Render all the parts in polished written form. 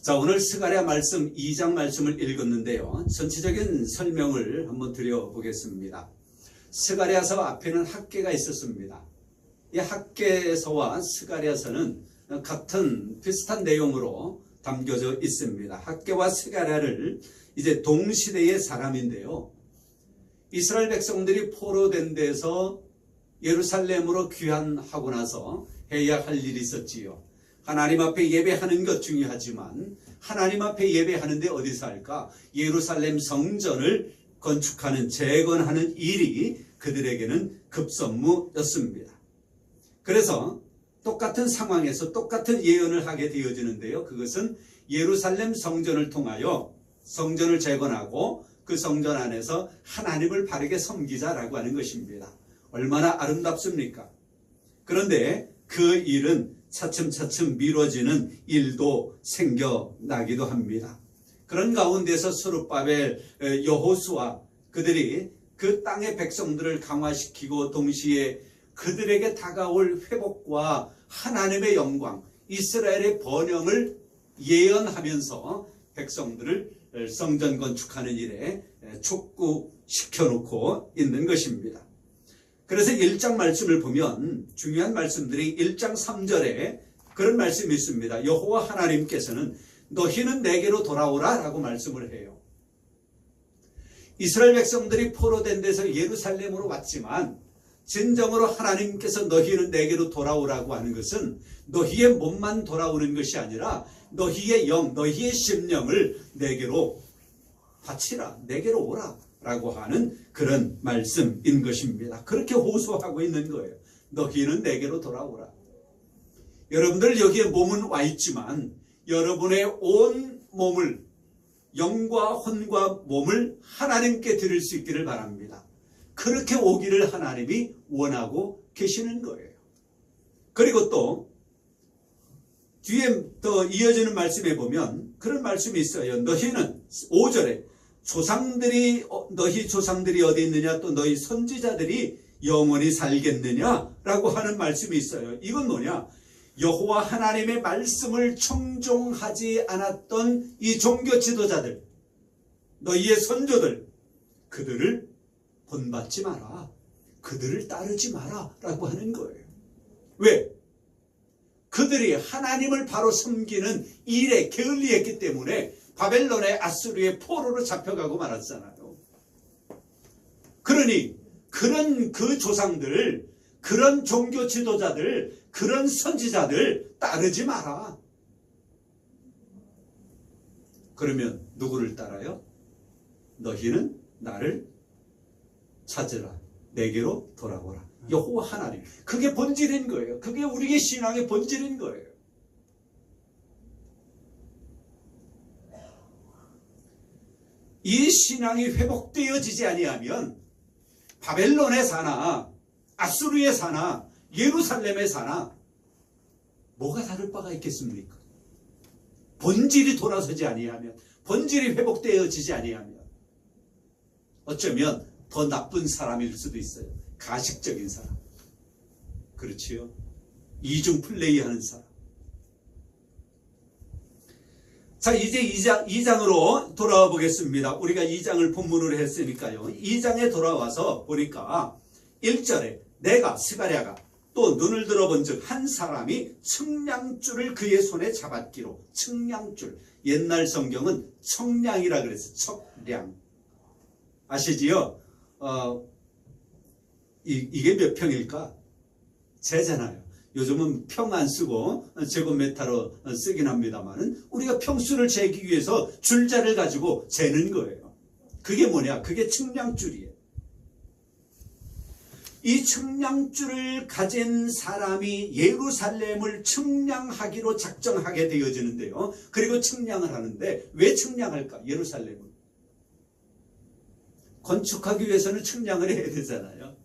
자, 오늘 스가랴 말씀 2장 말씀을 읽었는데요. 전체적인 설명을 한번 드려보겠습니다. 스가랴서 앞에는 학개가 있었습니다. 이 학개서와 스가랴서는 같은 비슷한 내용으로 담겨져 있습니다. 학개와 스가랴를 이제 동시대의 사람인데요. 이스라엘 백성들이 포로된 데서 예루살렘으로 귀환하고 나서 해야 할 일이 있었지요. 하나님 앞에 예배하는 것 중요하지만 하나님 앞에 예배하는데 어디서 할까? 예루살렘 성전을 건축하는, 재건하는 일이 그들에게는 급선무였습니다. 그래서 똑같은 상황에서 똑같은 예언을 하게 되어지는데요. 그것은 예루살렘 성전을 통하여 성전을 재건하고 그 성전 안에서 하나님을 바르게 섬기자라고 하는 것입니다. 얼마나 아름답습니까? 그런데 그 일은 차츰차츰 미뤄지는 일도 생겨나기도 합니다. 그런 가운데서 스룹바벨, 여호수아 그들이 그 땅의 백성들을 강화시키고 동시에 그들에게 다가올 회복과 하나님의 영광, 이스라엘의 번영을 예언하면서 백성들을 성전 건축하는 일에 촉구시켜놓고 있는 것입니다. 그래서 1장 말씀을 보면 중요한 말씀들이 1장 3절에 그런 말씀이 있습니다. 여호와 하나님께서는 너희는 내게로 돌아오라 라고 말씀을 해요. 이스라엘 백성들이 포로된 데서 예루살렘으로 왔지만 진정으로 하나님께서 너희는 내게로 돌아오라고 하는 것은 너희의 몸만 돌아오는 것이 아니라 너희의 영, 너희의 심령을 내게로 바치라, 내게로 오라 라고 하는 그런 말씀인 것입니다. 그렇게 호소하고 있는 거예요. 너희는 내게로 돌아오라. 여러분들 여기에 몸은 와 있지만 여러분의 온 몸을, 영과 혼과 몸을 하나님께 드릴 수 있기를 바랍니다. 그렇게 오기를 하나님이 원하고 계시는 거예요. 그리고 또 뒤에 더 이어지는 말씀에 보면 그런 말씀이 있어요. 너희는 5절에 너희 조상들이 어디 있느냐, 또 너희 선지자들이 영원히 살겠느냐라고 하는 말씀이 있어요. 이건 뭐냐? 여호와 하나님의 말씀을 청종하지 않았던 이 종교 지도자들, 너희의 선조들, 그들을 본받지 마라, 그들을 따르지 마라 라고 하는 거예요. 왜? 그들이 하나님을 바로 섬기는 일에 게을리했기 때문에 바벨론의 아수르의 포로로 잡혀가고 말았잖아요. 그러니 그런 그 조상들, 그런 종교 지도자들, 그런 선지자들 따르지 마라. 그러면 누구를 따라요? 너희는 나를 찾으라, 내게로 돌아오라. 여호와 하나님. 그게 본질인 거예요. 그게 우리의 신앙의 본질인 거예요. 이 신앙이 회복되어지지 아니하면 바벨론에 사나 아수르에 사나 예루살렘에 사나 뭐가 다를 바가 있겠습니까? 본질이 돌아서지 아니하면, 본질이 회복되어지지 아니하면 어쩌면 더 나쁜 사람일 수도 있어요. 가식적인 사람, 그렇지요? 이중 플레이하는 사람. 자, 이제 2장으로 돌아와 보겠습니다. 우리가 2장을 본문으로 했으니까요. 2장에 돌아와서 보니까 1절에 내가 스가랴가 또 눈을 들어본 즉 한 사람이 측량줄을 그의 손에 잡았기로. 측량줄, 옛날 성경은 청량이라 그랬어요. 척량. 아시지요? 이게 몇 평일까? 재잖아요. 요즘은 평 안 쓰고 제곱미터로 쓰긴 합니다만은 우리가 평수를 재기 위해서 줄자를 가지고 재는 거예요. 그게 뭐냐? 그게 측량줄이에요. 이 측량줄을 가진 사람이 예루살렘을 측량하기로 작정하게 되어지는데요. 그리고 측량을 하는데 왜 측량할까? 예루살렘을 건축하기 위해서는 측량을 해야 되잖아요.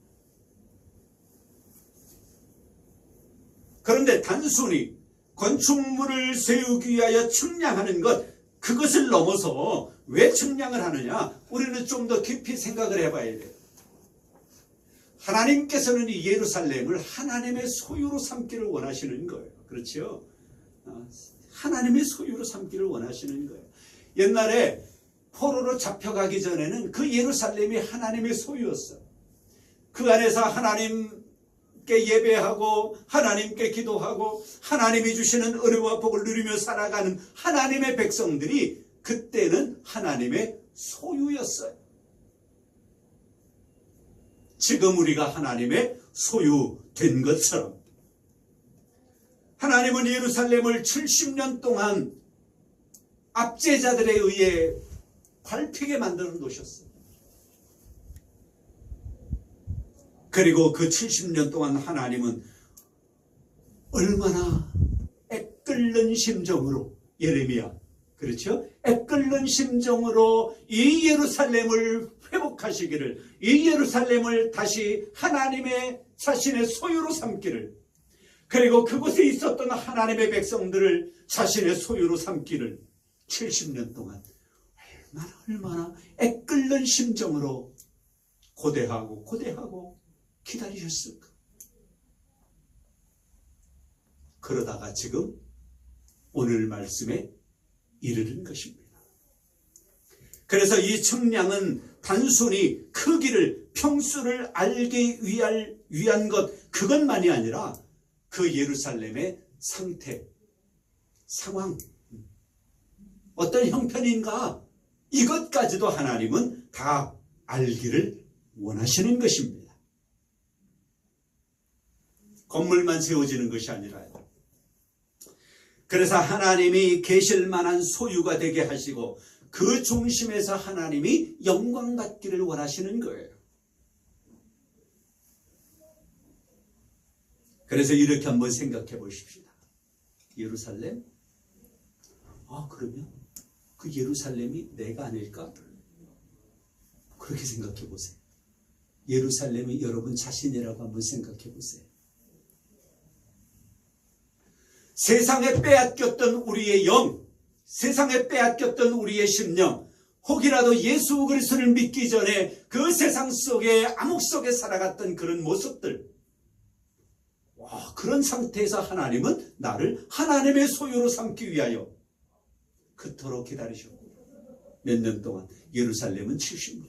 그런데 단순히 건축물을 세우기 위하여 측량하는 것, 그것을 넘어서 왜 측량을 하느냐? 우리는 좀 더 깊이 생각을 해봐야 돼요. 하나님께서는 이 예루살렘을 하나님의 소유로 삼기를 원하시는 거예요. 그렇죠? 하나님의 소유로 삼기를 원하시는 거예요. 옛날에 포로로 잡혀가기 전에는 그 예루살렘이 하나님의 소유였어요. 그 안에서 하나님께 예배하고 하나님께 기도하고 하나님이 주시는 은혜와 복을 누리며 살아가는 하나님의 백성들이 그때는 하나님의 소유였어요. 지금 우리가 하나님의 소유 된 것처럼 하나님은 예루살렘을 70년 동안 압제자들에 의해 밟히게 만들어 놓으셨어요. 그리고 그 70년 동안 하나님은 얼마나 애끓는 심정으로, 예레미야, 그렇죠? 애끓는 심정으로 이 예루살렘을 회복하시기를, 이 예루살렘을 다시 하나님의 자신의 소유로 삼기를, 그리고 그곳에 있었던 하나님의 백성들을 자신의 소유로 삼기를 70년 동안 얼마나 애끓는 심정으로 고대하고 기다리셨을까. 그러다가 지금 오늘 말씀에 이르는 것입니다. 그래서 이 측량은 단순히 크기를, 평수를 알기 위한 것, 그것만이 아니라 그 예루살렘의 상태, 상황, 어떤 형편인가, 이것까지도 하나님은 다 알기를 원하시는 것입니다. 건물만 세워지는 것이 아니라요. 그래서 하나님이 계실 만한 소유가 되게 하시고 그 중심에서 하나님이 영광 받기를 원하시는 거예요. 그래서 이렇게 한번 생각해 보십시다. 예루살렘? 그러면 그 예루살렘이 내가 아닐까? 그렇게 생각해 보세요. 예루살렘이 여러분 자신이라고 한번 생각해 보세요. 세상에 빼앗겼던 우리의 영, 세상에 빼앗겼던 우리의 심령, 혹이라도 예수 그리스도를 믿기 전에 그 세상 속에, 암흑 속에 살아갔던 그런 모습들, 그런 상태에서 하나님은 나를 하나님의 소유로 삼기 위하여 그토록 기다리셨고, 몇 년 동안, 예루살렘은 70년.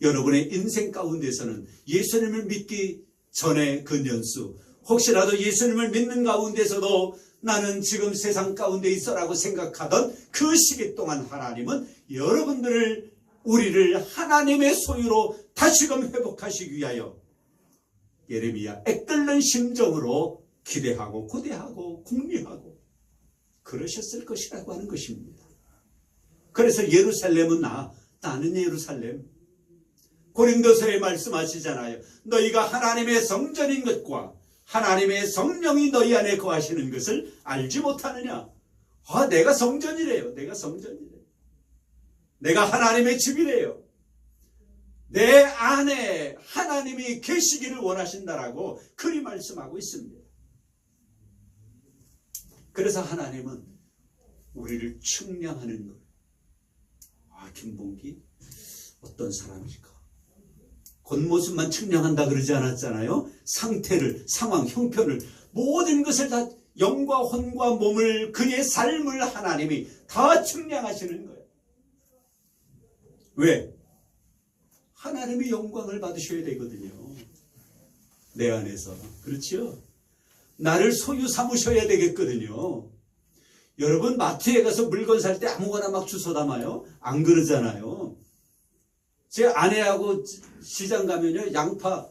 여러분의 인생 가운데서는 예수님을 믿기 전에 그 년수, 혹시라도 예수님을 믿는 가운데서도 나는 지금 세상 가운데 있어라고 생각하던 그 시기 동안 하나님은 여러분들을, 우리를 하나님의 소유로 다시금 회복하시기 위하여 예레미야 애끓는 심정으로 기대하고 고대하고 궁리하고 그러셨을 것이라고 하는 것입니다. 그래서 예루살렘은 나는 예루살렘. 고린도서에 말씀하시잖아요. 너희가 하나님의 성전인 것과 하나님의 성령이 너희 안에 거하시는 것을 알지 못하느냐. 내가 성전이래요. 내가 성전이래요. 내가 하나님의 집이래요. 내 안에 하나님이 계시기를 원하신다라고 그리 말씀하고 있습니다. 그래서 하나님은 우리를 측량하는 것. 김봉기 어떤 사람일까? 겉모습만 측량한다 그러지 않았잖아요. 상태를, 상황, 형편을, 모든 것을 다, 영과 혼과 몸을, 그의 삶을 하나님이 다 측량하시는 거예요. 왜? 하나님이 영광을 받으셔야 되거든요. 내 안에서. 그렇죠? 나를 소유 삼으셔야 되겠거든요. 여러분 마트에 가서 물건 살 때 아무거나 막 주워 담아요? 안 그러잖아요. 제 아내하고 시장 가면요, 양파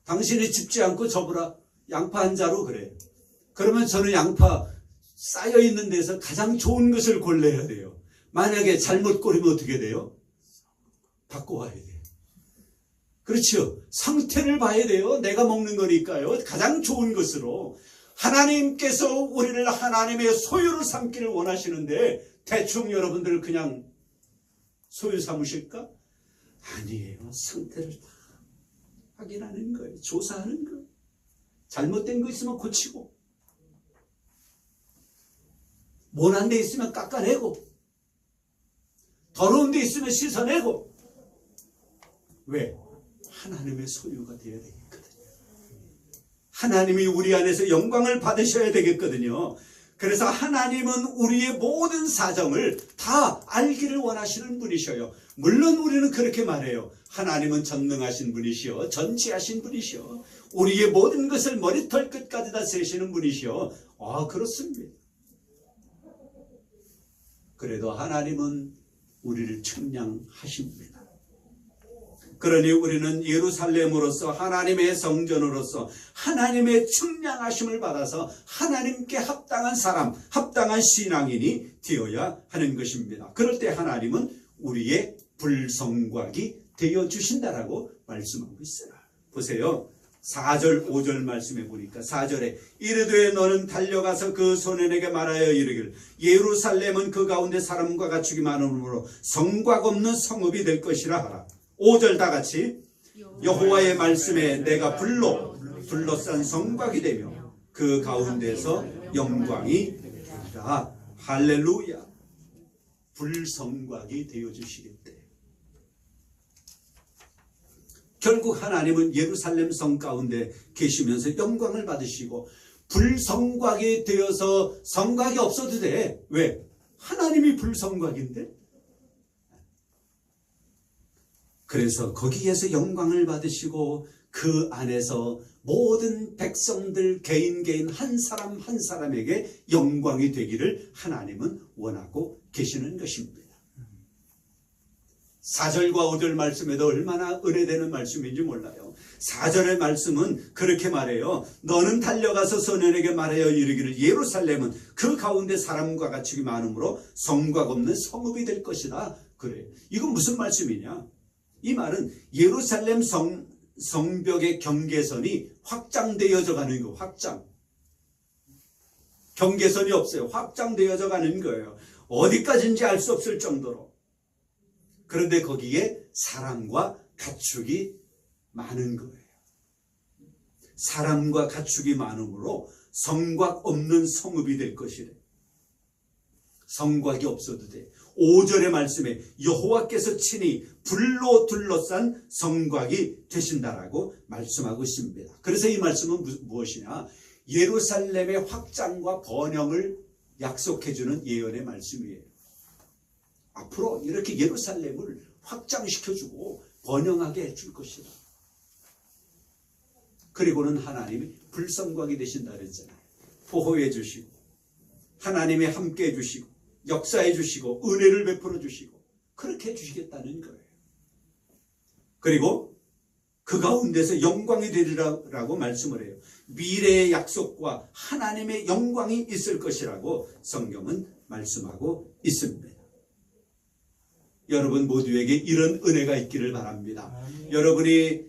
당신이 집지 않고 접으라, 양파 한 자루 그래. 그러면 저는 양파 쌓여 있는 데서 가장 좋은 것을 골라야 돼요. 만약에 잘못 고르면 어떻게 돼요? 바꿔와야 돼요. 그렇죠? 상태를 봐야 돼요. 내가 먹는 거니까요. 가장 좋은 것으로. 하나님께서 우리를 하나님의 소유를 삼기를 원하시는데 대충 여러분들 그냥 소유 삼으실까? 아니에요. 상태를 다 확인하는 거예요. 조사하는 거예요. 잘못된 거 있으면 고치고, 모난 데 있으면 깎아내고, 더러운 데 있으면 씻어내고. 왜? 하나님의 소유가 되어야 되겠거든요. 하나님이 우리 안에서 영광을 받으셔야 되겠거든요. 그래서 하나님은 우리의 모든 사정을 다 알기를 원하시는 분이셔요. 물론 우리는 그렇게 말해요. 하나님은 전능하신 분이시여, 전지하신 분이시여, 우리의 모든 것을 머리털 끝까지 다 세시는 분이시여. 그렇습니다. 그래도 하나님은 우리를 측량하십니다. 그러니 우리는 예루살렘으로서 하나님의 성전으로서 하나님의 측량하심을 받아서 하나님께 합당한 사람, 합당한 신앙인이 되어야 하는 것입니다. 그럴 때 하나님은 우리의 불성곽이 되어주신다라고 말씀하고 있어요. 보세요. 4절 5절 말씀해 보니까 4절에 이르되 너는 달려가서 그 소년에게 말하여 이르기를 예루살렘은 그 가운데 사람과 가축이 많으므로 성곽 없는 성읍이 될 것이라 하라. 5절 다 같이 여호와의 말씀에 내가 불로 둘러싼 성곽이 되며 그 가운데서 영광이 되리라. 할렐루야. 불성곽이 되어주시겠대. 결국 하나님은 예루살렘 성 가운데 계시면서 영광을 받으시고 불성곽이 되어서 성곽이 없어도 돼. 왜? 하나님이 불성곽인데. 그래서 거기에서 영광을 받으시고 그 안에서 모든 백성들 개인 한 사람 한 사람에게 영광이 되기를 하나님은 원하고 계시는 것입니다. 4절과 5절 말씀에도 얼마나 은혜되는 말씀인지 몰라요. 4절의 말씀은 그렇게 말해요. 너는 달려가서 소년에게 말하여 이르기를 예루살렘은 그 가운데 사람과 가축이 많으므로 성곽 없는 성읍이 될 것이다. 그래. 이건 무슨 말씀이냐? 이 말은 예루살렘 성벽의 경계선이 확장되어져 가는 거. 확장. 경계선이 없어요. 확장되어져 가는 거예요. 어디까지인지 알 수 없을 정도로. 그런데 거기에 사람과 가축이 많은 거예요. 사람과 가축이 많으므로 성곽 없는 성읍이 될 것이래. 성곽이 없어도 돼. 5절의 말씀에 여호와께서 친히 불로 둘러싼 성곽이 되신다라고 말씀하고 있습니다. 그래서 이 말씀은 무엇이냐? 예루살렘의 확장과 번영을 약속해주는 예언의 말씀이에요. 앞으로 이렇게 예루살렘을 확장시켜주고 번영하게 해줄 것이다. 그리고는 하나님이 불성곽이 되신다 그랬잖아요. 보호해 주시고 하나님이 함께 해주시고 역사해 주시고 은혜를 베풀어 주시고 그렇게 해주시겠다는 거예요. 그리고 그 가운데서 영광이 되리라고 말씀을 해요. 미래의 약속과 하나님의 영광이 있을 것이라고 성경은 말씀하고 있습니다. 여러분 모두에게 이런 은혜가 있기를 바랍니다. 여러분의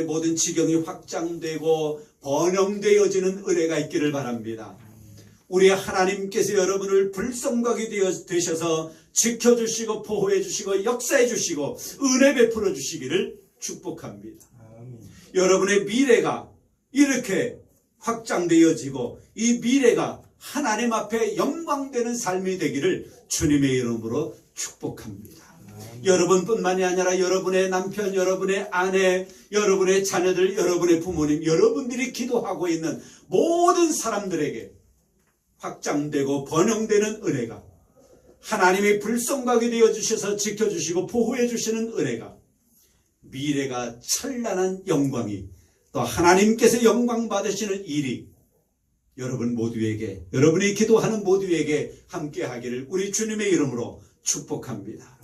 모든 지경이 확장되고 번영되어지는 은혜가 있기를 바랍니다. 우리 하나님께서 여러분을 불성곽이 되셔서 지켜주시고 보호해주시고 역사해주시고 은혜 베풀어 주시기를 축복합니다. 여러분의 미래가 이렇게 확장되어지고 이 미래가 하나님 앞에 영광되는 삶이 되기를 주님의 이름으로 축복합니다. 여러분뿐만이 아니라 여러분의 남편, 여러분의 아내, 여러분의 자녀들, 여러분의 부모님, 여러분들이 기도하고 있는 모든 사람들에게 확장되고 번영되는 은혜가 하나님이 불성곽이 되어주셔서 지켜주시고 보호해주시는 은혜가 미래가 찬란한 영광이 또 하나님께서 영광 받으시는 일이 여러분 모두에게 여러분이 기도하는 모두에게 함께하기를 우리 주님의 이름으로 축복합니다.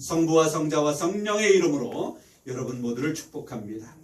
성부와 성자와 성령의 이름으로 여러분 모두를 축복합니다.